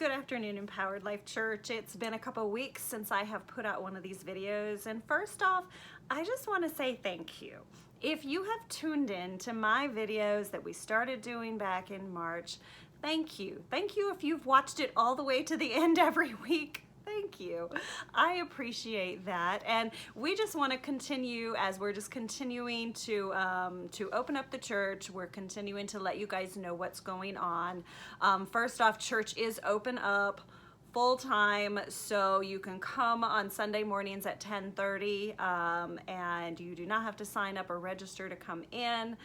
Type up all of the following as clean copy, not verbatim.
Good afternoon, Empowered Life Church. It's been a couple weeks since I have put out one of these videos, and first off, I just want to say thank you. If you have tuned in to my videos that we started doing back in March, thank you. Thank you if you've watched it all the way to the end every week. Thank you. I appreciate that. And we just want to continue, as we're just continuing to open up the church. We're continuing to let you guys know what's going on. First off, church is open up full time, so you can come on Sunday mornings at 10:30, and you do not have to sign up or register to come in.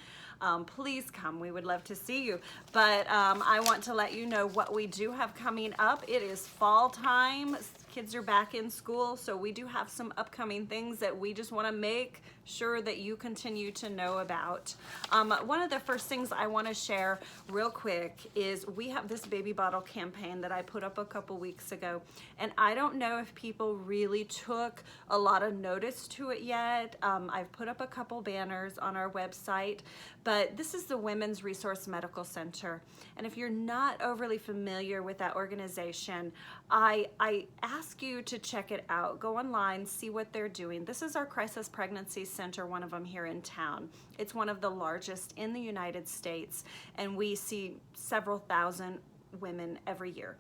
Please come. We would love to see you. But I want to let you know what we do have coming up. It is fall time. Kids are back in school, so we do have some upcoming things that we just want to make sure that you continue to know about. One of the first things I want to share real quick is we have this baby bottle campaign that I put up a couple weeks ago, and I don't know if people really took a lot of notice to it yet. I've put up a couple banners on our website, but this is the Women's Resource Medical Center, and if you're not overly familiar with that organization, I ask you to check it out. Go online, see what they're doing. This is our crisis pregnancy center, one of them here in town. It's one of the largest in the United States, and we see several thousand women every year.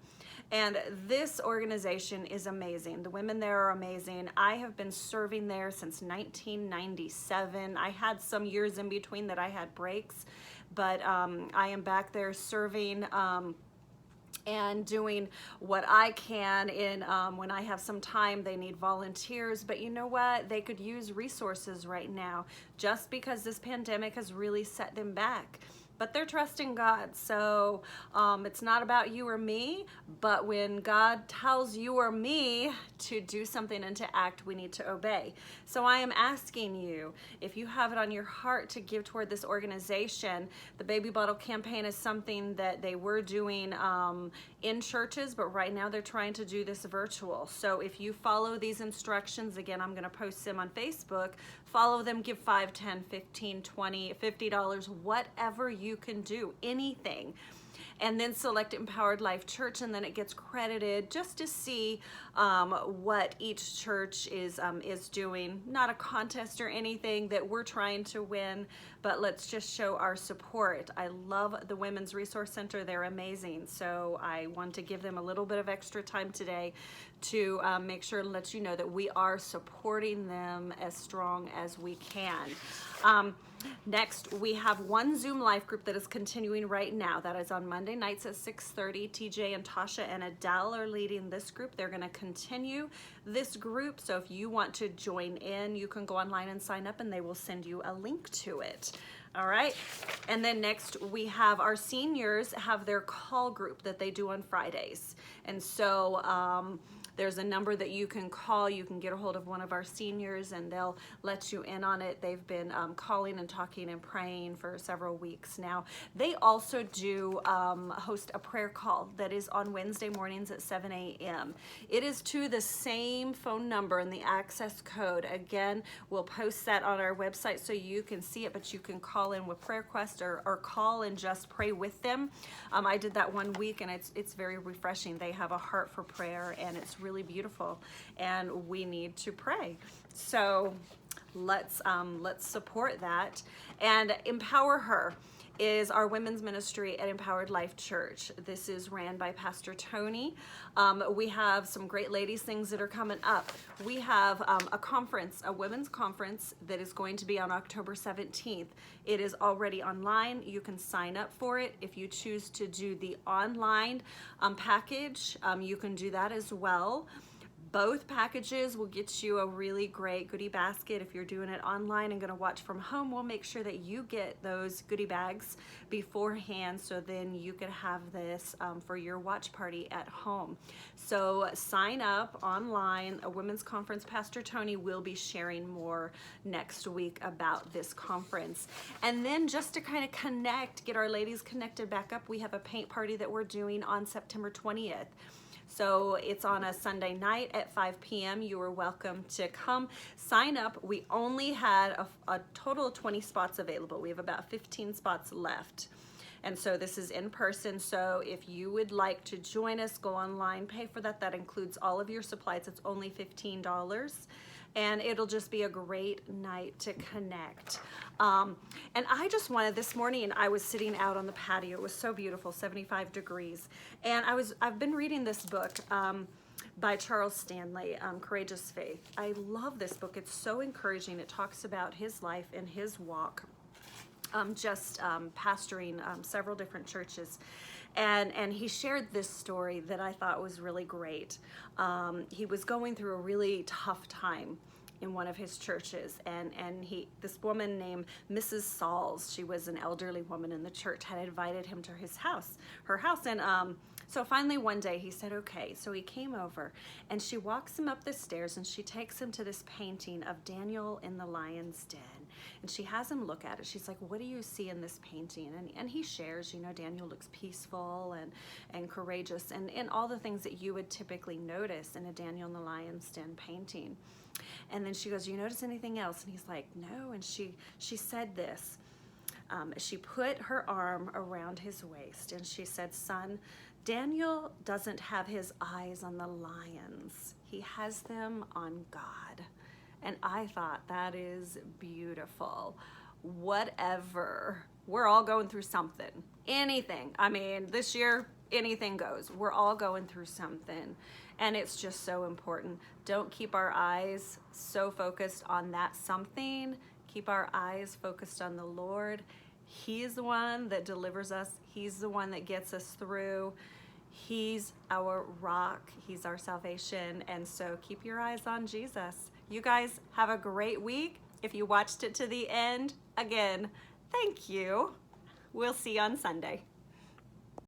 And this organization is amazing. The women there are amazing. I have been serving there since 1997. I had some years in between that I had breaks, but I am back there serving and doing what I can in when I have some time. They need volunteers, but you know what? They could use resources right now just because this pandemic has really set them back. But they're trusting God, so it's not about you or me, but when God tells you or me to do something and to act, we need to obey. So I am asking you, if you have it on your heart to give toward this organization, the Baby Bottle Campaign is something that they were doing in churches, but right now they're trying to do this virtual. So if you follow these instructions, again, I'm gonna post them on Facebook, follow them, give $5, $10, $15, $20, $50, whatever you can do, anything, and then select Empowered Life Church, and then it gets credited just to see what each church is doing. Not a contest or anything that we're trying to win, but let's just show our support. I love the Women's Resource Center. They're amazing, so I want to give them a little bit of extra time today to make sure and let you know that we are supporting them as strong as we can. Next, we have one Zoom life group that is continuing right now. That is on Monday nights at 6:30. TJ and Tasha and Adele are leading this group. They're going to continue this group. So if you want to join in, you can go online and sign up, and they will send you a link to it. All right. And then next, we have our seniors have their call group that they do on Fridays. And so there's a number that you can call. You can get a hold of one of our seniors, and they'll let you in on it. They've been calling and talking and praying for several weeks now. They also do host a prayer call that is on Wednesday mornings at 7 a.m. It is to the same phone number and the access code. Again, we'll post that on our website so you can see it, but you can call in with prayer requests or call and just pray with them. I did that one week, and it's very refreshing. They have a heart for prayer, and it's really beautiful, and we need to pray. So let's support that. And Empower Her is our women's ministry at Empowered Life Church. This is ran by Pastor Tony. We have some great ladies things that are coming up. We have a conference, a women's conference that is going to be on October 17th. It is already online. You can sign up for it. If you choose to do the online package, you can do that as well. Both packages will get you a really great goodie basket. If you're doing it online and gonna watch from home, we'll make sure that you get those goodie bags beforehand, so then you can have this for your watch party at home. So sign up online. A women's conference. Pastor Tony will be sharing more next week about this conference. And then just to kind of connect, get our ladies connected back up, we have a paint party that we're doing on September 20th. So it's on a Sunday night at 5 p.m. You are welcome to come sign up. We only had a total of 20 spots available. We have about 15 spots left. And so this is in person. So if you would like to join us, go online, pay for that. That includes all of your supplies. It's only $15. And it'll just be a great night to connect. And I just wanted, this morning I was sitting out on the patio. It was so beautiful, 75 degrees. And I've been reading this book by Charles Stanley, Courageous Faith. I love this book. It's so encouraging. It talks about his life and his walk, pastoring several different churches. And he shared this story that I thought was really great. He was going through a really tough time in one of his churches, and this woman named Mrs. Sauls, she was an elderly woman in the church, had invited him to her house, and so finally one day he said, okay. So he came over, and she walks him up the stairs, and she takes him to this painting of Daniel in the lion's den, and she has him look at it. She's like, what do you see in this painting? And he shares, you know, Daniel looks peaceful and courageous, and all the things that you would typically notice in a Daniel in the lion's den painting. And then she goes, you notice anything else? And he's like, no. And she said this. She put her arm around his waist, and she said, son, Daniel doesn't have his eyes on the lions. He has them on God. And I thought, that is beautiful. Whatever. We're all going through something. Anything. I mean, this year, anything goes. We're all going through something. And it's just so important. Don't keep our eyes so focused on that something. Keep our eyes focused on the Lord. He's the one that delivers us. He's the one that gets us through. He's our rock. He's our salvation. And so keep your eyes on Jesus. You guys have a great week. If you watched it to the end, again, thank you. We'll see you on Sunday.